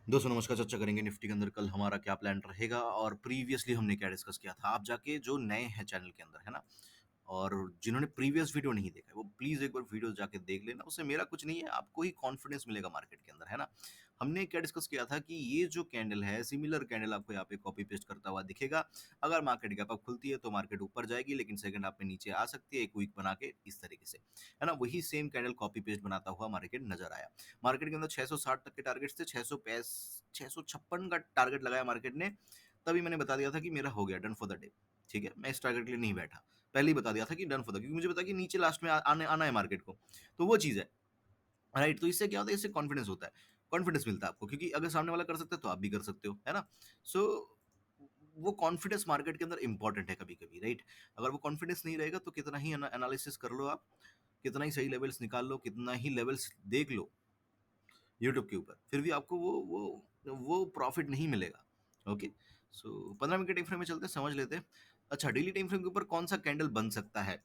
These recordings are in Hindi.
दोस्तों नमस्कार। चर्चा करेंगे निफ्टी के अंदर कल हमारा क्या प्लान रहेगा और प्रीवियसली हमने क्या डिस्कस किया था। आप जाके जो नए हैं चैनल के अंदर, है ना, और जिन्होंने प्रीवियस वीडियो नहीं देखा है वो प्लीज एक बार वीडियो जाके देख लेना। उससे मेरा कुछ नहीं है, आपको ही कॉन्फिडेंस मिलेगा मार्केट के अंदर, है ना। हमने क्या डिस्कस किया था कि ये जो कैंडल है, सिमिलर कैंडल आपको यहाँ पे कॉपी पेस्ट करता हुआ दिखेगा। अगर मार्केट गैप अप खुलती है तो मार्केट ऊपर जाएगी, लेकिन सेकंड हाफ में नीचे आ सकती है एक वीक बना के इस तरीके से, है ना। वही सेम कैंडल कॉपी पेस्ट बनाता हुआ मार्केट नजर आया। मार्केट के अंदर 660 तक के टारगेट्स थे, 656 का टारगेट लगाया मार्केट ने। तभी मैंने बता दिया था कि मेरा हो गया, डन फॉर द डे। ठीक है, मैं इस टारगेट के लिए नहीं बैठा। पहले ही बता दिया था कि डन फॉर द, क्योंकि मुझे पता कि नीचे लास्ट में आने आना है मार्केट को। तो वो चीज़ है, राइट। तो इससे क्या होता है, इससे कॉन्फिडेंस होता है, कॉन्फिडेंस मिलता है आपको, क्योंकि अगर सामने वाला कर सकता है तो आप भी कर सकते हो, है ना। सो वो कॉन्फिडेंस मार्केट के अंदर इंपॉर्टेंट है कभी कभी, राइट। अगर वो कॉन्फिडेंस नहीं रहेगा तो कितना ही एनालिसिस कर लो आप, कितना ही सही लेवल्स निकाल लो, कितना ही लेवल्स देख लो यूट्यूब के ऊपर, फिर भी आपको वो प्रॉफिट नहीं मिलेगा। ओके। सो 15 मिनट के टाइम फ्रेम में चलते हैं, समझ लेते हैं। अच्छा, डेली टाइम फ्रेम के ऊपर कौन सा कैंडल बन सकता है,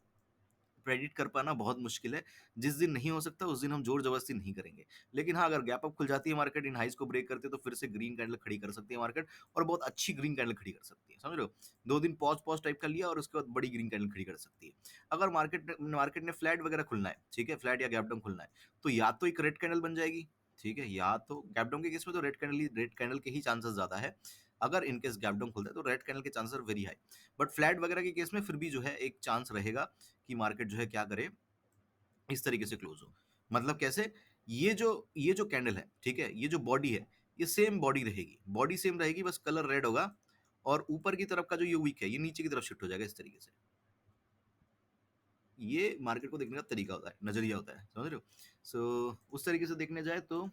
प्रेडिक्ट कर पाना बहुत मुश्किल है। जिस दिन नहीं हो सकता उस दिन हम जोर जबरदस्ती नहीं करेंगे। लेकिन हाँ, अगर गैप अप खुल जाती है मार्केट, इन हाइज को ब्रेक करते हैं, तो फिर से ग्रीन कैंडल खड़ी कर सकती है मार्केट, और बहुत अच्छी ग्रीन कैंडल खड़ी कर सकती है, समझ रहे हो। 2 दिन पॉज पॉज टाइप का लिया और उसके बाद बड़ी ग्रीन कैंडल खड़ी कर सकती है। अगर मार्केट ने फ्लैट वगैरह खुलना है, ठीक है, फ्लैट या गैप डाउन खुलना है, तो या तो एक रेड कैंडल बन जाएगी, ठीक है, या तो गैप डाउन के केस में तो रेड कैंडल के ही चांसेस ज्यादा है। अगर इनकेस गैप डाउन खुलता है तो रेड कैंडल के chances very high. But flat वगैरह के केस में फिर भी जो है एक चांस रहेगा कि मार्केट जो है क्या करे, इस तरीके से क्लोज हो। मतलब कैसे, ये जो कैंडल है, ठीक है, ये जो बॉडी है, ये सेम बॉडी रहेगी, बॉडी सेम रहेगी, बस कलर रेड होगा। और ऊपर की तरफ का जो ये वीक है, ये नीचे की तरफ शिफ्ट हो जाएगा इस तरीके से। ये मार्केट को देखने का तरीका होता है, नजरिया होता है, समझ रहे हो। सो उस तरीके से देखने जाए तो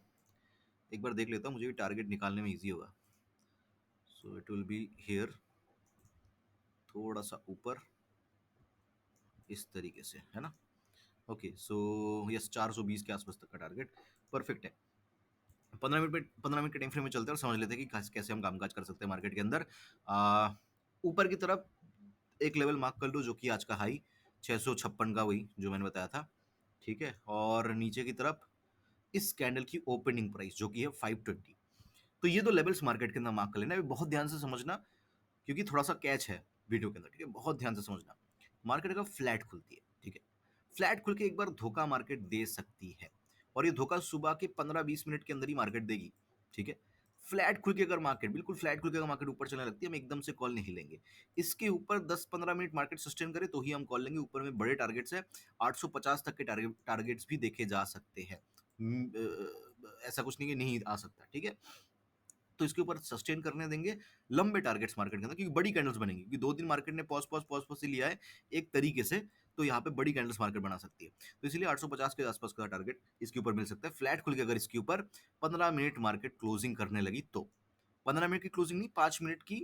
एक बार देख लेता हूँ, मुझे भी टारगेट निकालने में इजी होगा। So it will be here, थोड़ा सा ऊपर इस तरीके से, है ना। ओके, सो यस, 420 के आसपास तक का टारगेट परफेक्ट है। 15 मिनट के टाइम फ्रेम में चलते हैं और समझ लेते हैं कि कैसे हम कामकाज कर सकते हैं मार्केट के अंदर। आ, ऊपर की तरफ एक लेवल मार्क कर लो, जो कि आज का हाई 656 का, वही जो मैंने बताया था, ठीक है। और नीचे की तरफ इस कैंडल की ओपनिंग प्राइस जो कि है 520। तो ये दो लेवल्स मार्केट के अंदर मार्क कर लेना, ये बहुत ध्यान से समझना, क्योंकि थोड़ा सा कैच है वीडियो के अंदर, ठीक है, बहुत ध्यान से समझना। मार्केट अगर फ्लैट खुलती है, ठीक है, फ्लैट खुल के एक बार धोखा मार्केट दे सकती है, और ये धोखा सुबह के 15-20 मिनट के अंदर ही मार्केट देगी, ठीक है। फ्लैट खुल के अगर मार्केट, बिल्कुल फ्लैट खुल के अगर मार्केट ऊपर चलने लगती है, हम एकदम से कॉल नहीं लेंगे। इसके ऊपर 10-15 मिनट मार्केट सस्टेन करे तो ही हम कॉल लेंगे। ऊपर में बड़े टारगेट्स है, 850 तक के टारगेट्स भी देखे जा सकते हैं। ऐसा कुछ नहीं कि नहीं आ सकता, ठीक है। तो इसके ऊपर सस्टेन करने देंगे लंबे टारगेट्स मार्केट के अंदर, क्योंकि बड़ी कैंडल्स बनेंगी, क्योंकि 2 दिन मार्केट ने पॉज से लिया है एक तरीके से। तो यहाँ पे बड़ी कैंडल्स मार्केट बना सकती है। तो इसलिए 850 के आसपास का टारगेट इसके ऊपर मिल सकता है फ्लैट खुल के, अगर इसके ऊपर 15 मिनट मार्केट क्लोजिंग करने लगी तो। 15 मिनट की क्लोजिंग नहीं, 5 मिनट की,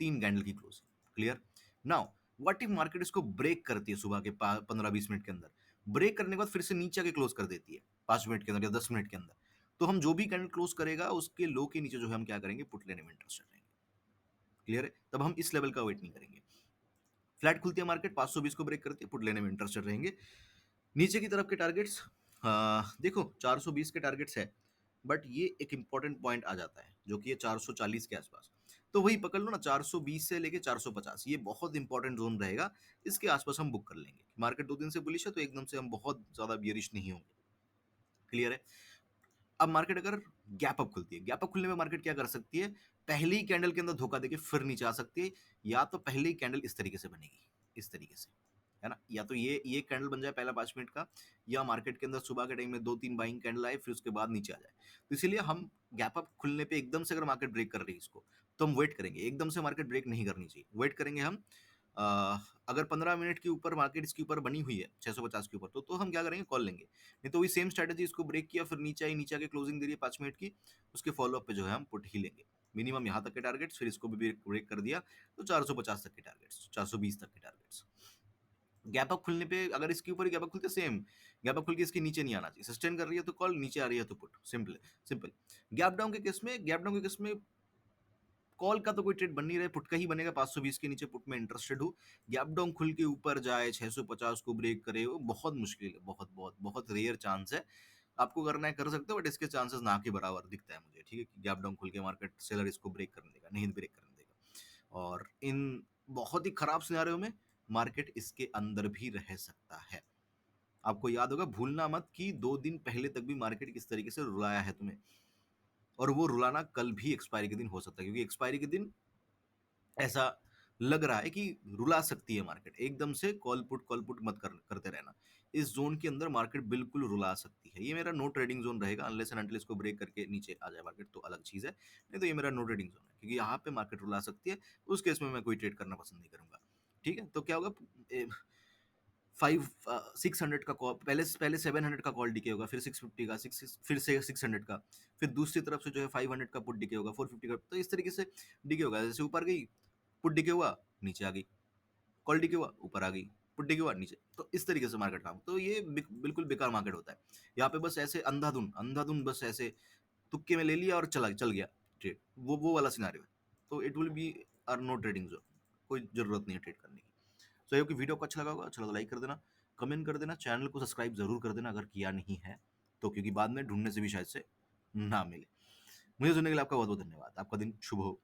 3 कैंडल की closing, clear. Now what if market इसको ब्रेक करती है सुबह के 15-20 मिनट के अंदर, ब्रेक करने के बाद फिर से नीचे के क्लोज कर देती है 5 मिनट के अंदर या 10 मिनट के अंदर, तो हम जो भी कैंडल क्लोज करेगा उसके लो के नीचे जो है हम क्या करेंगे, पुट लेने में इंटरेस्टेड रहेंगे, क्लियर है। तब हम इस लेवल का वेट नहीं करेंगे। फ्लैट खुलती है मार्केट, 520 को ब्रेक करती है, पुट लेने में इंटरेस्टेड रहेंगे। नीचे की तरफ के टारगेट्स, देखो 420 के टारगेट्स है, बट ये एक इंपॉर्टेंट पॉइंट आ जाता है जो कि है 440 के आसपास। तो वही पकड़ लो ना, 420 से लेके 450, ये बहुत इंपॉर्टेंट जोन रहेगा। इसके आसपास हम बुक कर लेंगे। मार्केट 2 दिन से बुलिश है तो एकदम से हम बहुत ज्यादा बियरिश नहीं होंगे, क्लियर है। अब मार्केट अगर गैप अप खुलती है, गैप अप खुलने में मार्केट क्या कर सकती है, पहली ही कैंडल के अंदर धोखा देके फिर नीचे आ सकती है। या तो पहली ही कैंडल इस तरीके से बनेगी, इस तरीके से, है ना, या तो ये कैंडल बन जाए पहला 5 मिनट का, या मार्केट के अंदर सुबह के टाइम में 2-3 बाइंग कैंडल आए फिर उसके बाद नीचे आ जाए। तो इसीलिए हम गैप अप खुलने पे एकदम से अगर मार्केट ब्रेक कर रही है इसको, तो हम वेट करेंगे। एकदम से मार्केट ब्रेक नहीं करनी चाहिए, वेट करेंगे हम। अ, अगर 15 मिनट के ऊपर मार्केट इसके ऊपर बनी हुई है 650 के ऊपर, तो हम क्या करेंगे, कॉल लेंगे। नहीं तो वही सेम स्ट्रेटेजी, इसको ब्रेक किया फिर नीचे आई, नीचे आके क्लोजिंग दे रही है 5 मिनट की, उसके फॉलोअप पे जो है हम पुट ही लेंगे। मिनिमम यहाँ तक के टारगेट्स, फिर इसको भी ब्रेक कर दिया तो 450 तक के टारगेट्स, 420 तक के टारगेट्स। गैप अप खुलने पे अगर इसके ऊपर ही गैप अप खुलते, सेम गैप अप खुल के इसके नीचे नहीं आना चाहिए। सस्टेन कर रही है तो कॉल, नीचे आ रही है तो put, simple simple. Gap down के केस में कॉल का तो कोई ट्रेड बन नहीं रहा है, पुट का ही बनेगा। 520 के नीचे पुट में इंटरेस्टेड हूँ। गैप डाउन खुल के ऊपर जाए 650 को ब्रेक करे, वो बहुत मुश्किल है, बहुत बहुत बहुत रेयर चांस है। आपको करना है कर सकते हो, बट इसके चांसेस ना के बराबर दिखता है मुझे, ठीक है, कि गैप डाउन खुल के मार्केट सेलर इसको ब्रेक करने देगा, नहीं ब्रेक करने देगा। और इन बहुत ही खराब सिनेरियो में मार्केट इसके अंदर भी रह सकता है। आपको याद होगा, भूलना मत कि 2 दिन पहले तक भी मार्केट किस तरीके से रुलाया है तुम्हें, और वो रुलाना कल भी एक्सपायरी के दिन हो सकता है, क्योंकि एक्सपायरी के दिन ऐसा लग रहा है कि रुला सकती है मार्केट। एकदम से कॉल पुट मत करते रहना। इस जोन के अंदर मार्केट बिल्कुल रुला सकती है। ये मेरा नो ट्रेडिंग जोन रहेगा, अनलेस एंड अनटिल इसको ब्रेक करके नीचे आ जाए मार्केट तो अलग चीज है, नहीं तो ये मेरा नो ट्रेडिंग जोन है, क्योंकि यहाँ पे मार्केट रुला सकती है। उस केस में मैं कोई ट्रेड करना पसंद नहीं करूंगा। ठीक है, तो क्या होगा, 600 का कॉल, पहले पहले 700 का कॉल डिके होगा, फिर 650 का, फिर से 600 का, फिर दूसरी तरफ से जो है 500 का पुट डिके होगा, 450 का, तो इस तरीके से डिके होगा। जैसे ऊपर गई, पुट डिके हुआ, नीचे आ गई, कॉल डिके हुआ, ऊपर आ गई, पुट डिके हुआ, नीचे। तो इस तरीके से मार्केट काम, तो ये बिल्कुल बेकार मार्केट होता है। यहाँ पे बस ऐसे अंधाधुन अंधाधुन बस ऐसे तुक्के में ले लिया और चल गया ट्रेड, वो वाला सिनारियो है। तो it will be are no trading zone, कोई जरूरत नहीं है ट्रेड करने की। सो ये कि वीडियो को अच्छा लगा होगा, अच्छा लगा लाइक कर देना, कमेंट कर देना, चैनल को सब्सक्राइब जरूर कर देना अगर किया नहीं है तो, क्योंकि बाद में ढूंढने से भी शायद से ना मिले। मुझे सुनने के लिए आपका बहुत बहुत धन्यवाद। आपका दिन शुभ हो।